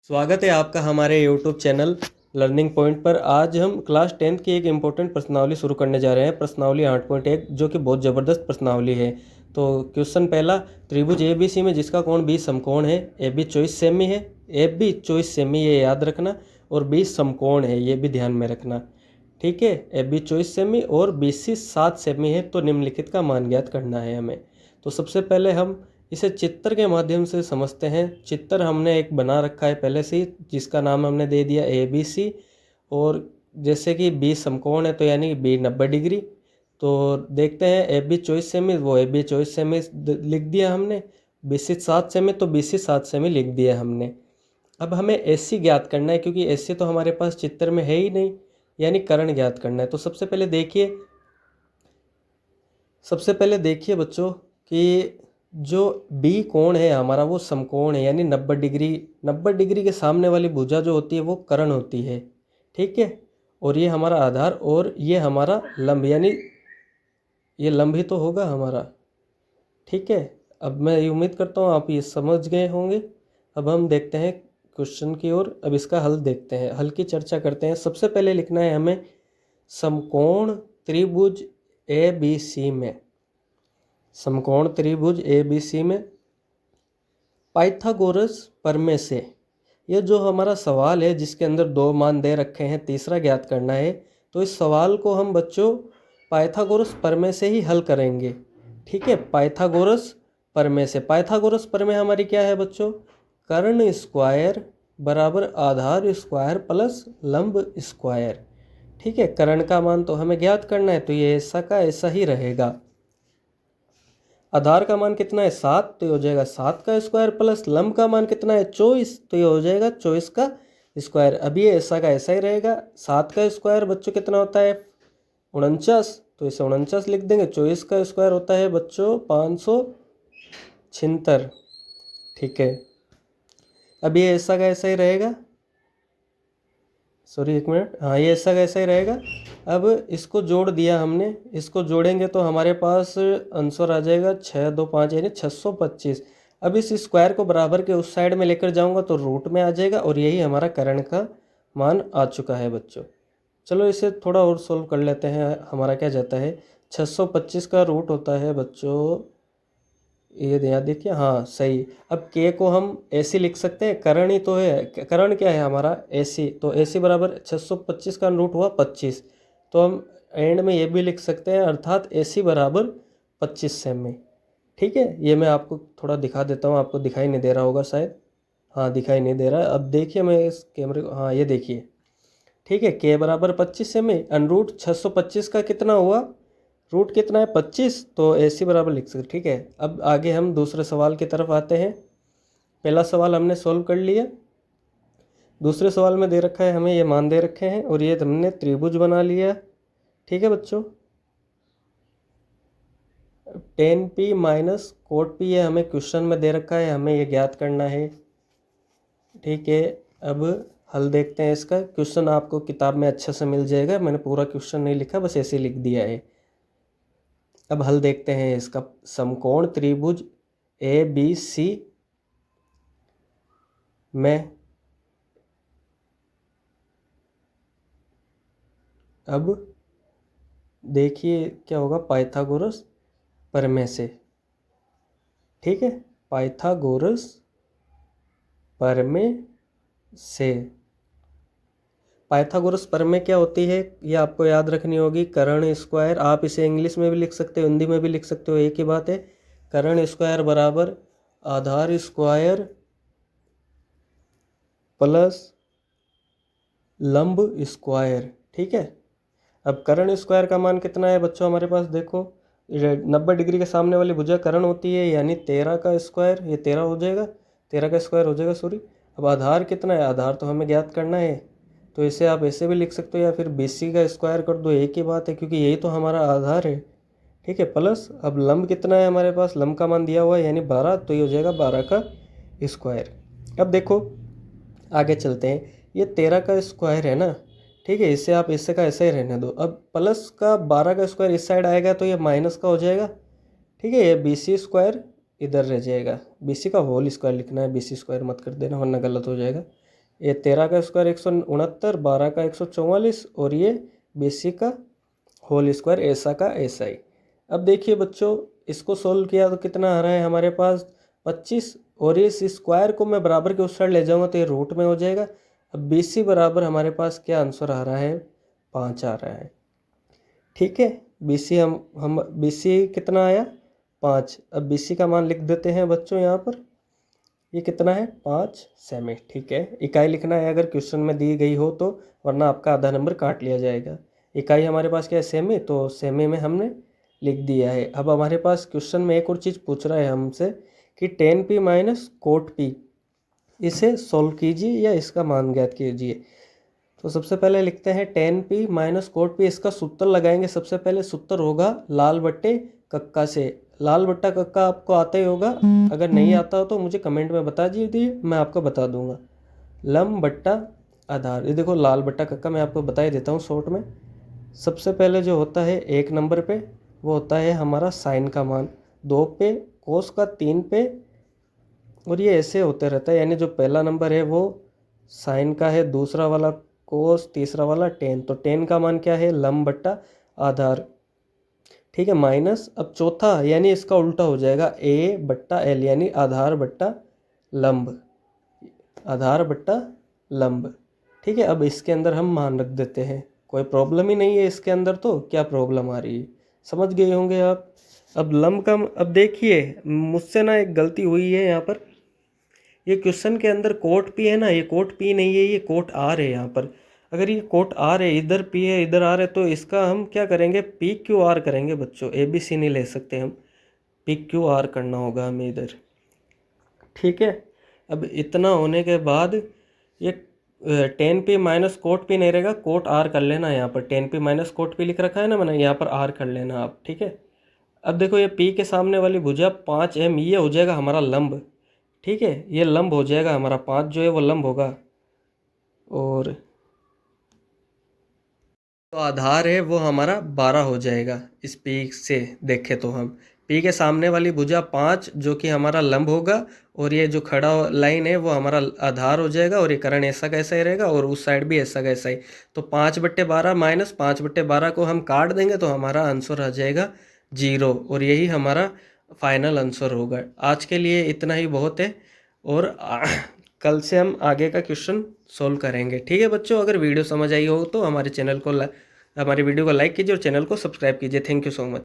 स्वागत है आपका हमारे YouTube चैनल लर्निंग पॉइंट पर। आज हम क्लास 10th की एक इम्पोर्टेंट प्रश्नावली शुरू करने जा रहे हैं, प्रश्नावली 8.1, जो कि बहुत ज़बरदस्त प्रश्नावली है। तो क्वेश्चन पहला, त्रिभुज ABC में जिसका कोण 20 समकोण है, AB 24 सेमी है, AB 24 सेमी, ये याद रखना, और 20 समकोण है, ये भी ध्यान में रखना। ठीक है, AB 24 सेमी और BC 7 सेमी है, तो निम्नलिखित का मान ज्ञात करना है हमें। तो सबसे पहले हम इसे चित्र के माध्यम से समझते हैं। चित्र हमने एक बना रखा है पहले से ही, जिसका नाम हमने दे दिया ABC। और जैसे कि B समकोण है, तो यानी B 90 डिग्री। तो देखते हैं, AB 24 सेमी, वो AB 24 सेमी लिख दिया हमने। BC 7 सेमी, तो BC 7 सेमी लिख दिया हमने। अब हमें AC ज्ञात करना है, क्योंकि AC तो हमारे पास चित्र में है ही नहीं, यानी कर्ण ज्ञात करना है। तो सबसे पहले देखिए बच्चों कि जो B कोण है हमारा, वो समकोण है, यानी 90 डिग्री। 90 डिग्री के सामने वाली भुजा जो होती है वो कर्ण होती है। ठीक है, और ये हमारा आधार और ये हमारा लंब, यानी ये लंब ही तो होगा हमारा। ठीक है, अब मैं ये उम्मीद करता हूँ आप ये समझ गए होंगे। अब हम देखते हैं क्वेश्चन की ओर। अब इसका हल देखते हैं, हल की चर्चा करते हैं। सबसे पहले लिखना है हमें समकोण त्रिभुज ABC में, समकोण त्रिभुज ABC में पाइथागोरस प्रमेय से, ये जो हमारा सवाल है जिसके अंदर दो मान दे रखे हैं, तीसरा ज्ञात करना है। तो इस सवाल को हम बच्चों पाइथागोरस प्रमेय से ही हल करेंगे। ठीक है, पाइथागोरस प्रमेय से। पाइथागोरस प्रमेय हमारी क्या है बच्चों? कर्ण स्क्वायर बराबर आधार स्क्वायर प्लस लंब स्क्वायर। ठीक है, कर्ण का मान तो हमें ज्ञात करना है, तो ये ऐसा का ऐसा ही रहेगा। आधार का मान कितना है? 7, तो ये हो जाएगा 7 का स्क्वायर, प्लस लंब का मान कितना है? 24, तो ये हो जाएगा 24 का स्क्वायर। अब ये ऐसा का ऐसा ही रहेगा। 7 का स्क्वायर बच्चों कितना होता है? 49, तो इसे 49 लिख देंगे। 24 का स्क्वायर होता है बच्चों 576। ठीक है, अब ये ऐसा का ऐसा ही रहेगा। सॉरी, एक मिनट, हाँ, ये ऐसा का ऐसा ही रहेगा। अब इसको जोड़ दिया हमने, इसको जोड़ेंगे तो हमारे पास आंसर आ जाएगा 6 2 5, यानी 625। अब इस स्क्वायर को बराबर के उस साइड में लेकर जाऊंगा तो रूट में आ जाएगा, और यही हमारा कर्ण का मान आ चुका है बच्चों। चलो इसे थोड़ा और सोल्व कर लेते हैं। हमारा क्या जाता है? 625 का रूट होता है बच्चों, ये यहाँ देखिए, हाँ सही। अब के को हम AC लिख सकते हैं, कर्ण ही तो है। कर्ण क्या है हमारा? AC। तो AC बराबर 625 का रूट हुआ 25। तो हम एंड में ये भी लिख सकते हैं, अर्थात AC बराबर 25 सेमी। ठीक है, ये मैं आपको थोड़ा दिखा देता हूँ, आपको दिखाई नहीं दे रहा होगा शायद। हाँ, दिखाई नहीं दे रहा है। अब देखिए मैं इस कैमरे को, हाँ ये देखिए। ठीक है, के बराबर 25 सेमी, अनरूट 625 का कितना हुआ? रूट कितना है? 25, तो AC बराबर लिख सकते। ठीक है, अब आगे हम दूसरे सवाल की तरफ आते हैं। पहला सवाल हमने सोल्व कर लिया। दूसरे सवाल में दे रखा है हमें, ये मान दे रखे हैं, और ये हमने त्रिभुज बना लिया। ठीक है बच्चों, tan P minus cot P, ये हमें क्वेश्चन में दे रखा है, हमें ये ज्ञात करना है। ठीक है, अब हल देखते हैं इसका। क्वेश्चन आपको किताब में अच्छा से मिल जाएगा, मैंने पूरा क्वेश्चन नहीं लिखा, बस ऐसे लिख दिया है। अब हल देखते हैं इसका। समकोण त्रिभुज ABC में, अब देखिए क्या होगा, पाइथागोरस प्रमेय से। ठीक है, पाइथागोरस प्रमेय से। पाइथागोरस प्रमेय क्या होती है, ये आपको याद रखनी होगी। कर्ण स्क्वायर, आप इसे इंग्लिश में भी लिख सकते हो, हिंदी में भी लिख सकते हो, एक ही बात है। कर्ण स्क्वायर बराबर आधार स्क्वायर प्लस लंब स्क्वायर। ठीक है, अब कर्ण स्क्वायर का मान कितना है बच्चों हमारे पास? देखो, 90 डिग्री के सामने वाली भुजा कर्ण होती है, यानी 13 का स्क्वायर, ये 13 हो जाएगा, 13 का स्क्वायर हो जाएगा, सॉरी। अब आधार कितना है? आधार तो हमें ज्ञात करना है, तो इसे आप ऐसे भी लिख सकते हो, या फिर BC का स्क्वायर कर दो, एक ही बात है, क्योंकि यही तो हमारा आधार है। ठीक है, प्लस अब लंब कितना है हमारे पास? लंब का मान दिया हुआ है, यानी 12, तो ये हो जाएगा 12 का स्क्वायर। अब देखो आगे चलते हैं, ये 13 का स्क्वायर है ना। ठीक है, इससे आप इससे का ऐसा ही रहने दो। अब प्लस का 12 का स्क्वायर इस साइड आएगा, तो ये माइनस का हो जाएगा। ठीक है, ये BC स्क्वायर इधर रह जाएगा। BC का होल स्क्वायर लिखना है, BC स्क्वायर मत कर देना, वरना गलत हो जाएगा। ये 13 का स्क्वायर 169, 12 का 144 और ये BC का होल स्क्वायर ऐसा का ऐसा ही। अब देखिए बच्चों, इसको सोल्व किया तो कितना आ रहा है हमारे पास 25, और इस स्क्वायर को मैं बराबर के उस साइड ले जाऊंगा तो ये रूट में हो जाएगा। अब BC बराबर हमारे पास क्या आंसर आ रहा है, 5 आ रहा है। ठीक है, BC हम BC कितना आया, 5। अब BC का मान लिख देते हैं बच्चों यहाँ पर, ये कितना है 5 सेमी। ठीक है, इकाई लिखना है अगर क्वेश्चन में दी गई हो तो, वरना आपका आधा नंबर काट लिया जाएगा। इकाई हमारे पास क्या है, सेमी, तो सेमी में हमने लिख दिया है। अब हमारे पास क्वेश्चन में एक और चीज़ पूछ रहा है हमसे कि tan p minus cot p, इसे सोल्व कीजिए या इसका मान ज्ञात कीजिए। तो सबसे पहले लिखते हैं tan p minus cot p, इसका सूत्र लगाएंगे। सबसे पहले सूत्र होगा लाल बट्टे कक्का से। लाल बट्टा कक्का आपको आता ही होगा, अगर नहीं आता हो तो मुझे कमेंट में बता दीजिए, मैं आपको बता दूंगा। लंब बट्टा आधार, ये देखो लाल बट्टा कक्का मैं आपको बता ही देता हूँ शॉर्ट में। सबसे पहले जो होता है 1 नंबर पे वो होता है हमारा साइन का मान, 2 पे, कोस का 3 पे, और ये ऐसे होते रहता है। यानी जो पहला नंबर है वो साइन का है, दूसरा वाला कोस, तीसरा वाला टेन। तो टेन का मान क्या है, लंब बट्टा आधार। ठीक है, माइनस अब चौथा, यानी इसका उल्टा हो जाएगा ए बट्टा एल, यानी आधार बट्टा लंब, आधार बट्टा लंब। ठीक है, अब इसके अंदर हम मान रख देते हैं, कोई प्रॉब्लम ही नहीं है इसके अंदर। तो क्या प्रॉब्लम आ रही है, समझ गए होंगे आप। अब लंब का, अब देखिए मुझसे ना एक गलती हुई है यहाँ पर, ये क्वेश्चन के अंदर कोट पी है ना, ये कोट पी नहीं है, ये कोट आर है यहाँ पर। अगर ये कोट आर है, इधर पी है इधर आर है, तो इसका हम क्या करेंगे, पी क्यू आर करेंगे बच्चों। ए बी सी नहीं ले सकते हम, पी क्यू आर करना होगा हमें इधर। ठीक है, अब इतना होने के बाद ये ten P minus cot P नहीं रहेगा, कोट आर कर लेना यहाँ पर। Ten P minus cot P लिख रखा है ना मैंने, यहाँ पर आर कर लेना आप। ठीक है, अब देखो ये पी के सामने वाली भुजा 5m, ये हो जाएगा हमारा लंब। ठीक है, ये लंब हो जाएगा हमारा, 5 जो है वो लंब होगा, और तो आधार है वो हमारा 12 हो जाएगा। इस पी से देखें तो हम पी के सामने वाली भुजा 5 जो कि हमारा लंब होगा, और ये जो खड़ा लाइन है वो हमारा आधार हो जाएगा, और ये करण ऐसा कैसा ही रहेगा, और उस साइड भी ऐसा कैसा ही। तो 5/12 माइनस 5/12 को हम काट देंगे तो हमारा आंसर आ जाएगा 0, और यही हमारा फाइनल आंसर होगा। आज के लिए इतना ही बहुत है, और कल से हम आगे का क्वेश्चन सोल्व करेंगे। ठीक है बच्चों, अगर वीडियो समझ आई हो तो हमारे वीडियो को लाइक कीजिए और चैनल को सब्सक्राइब कीजिए। Thank you so much.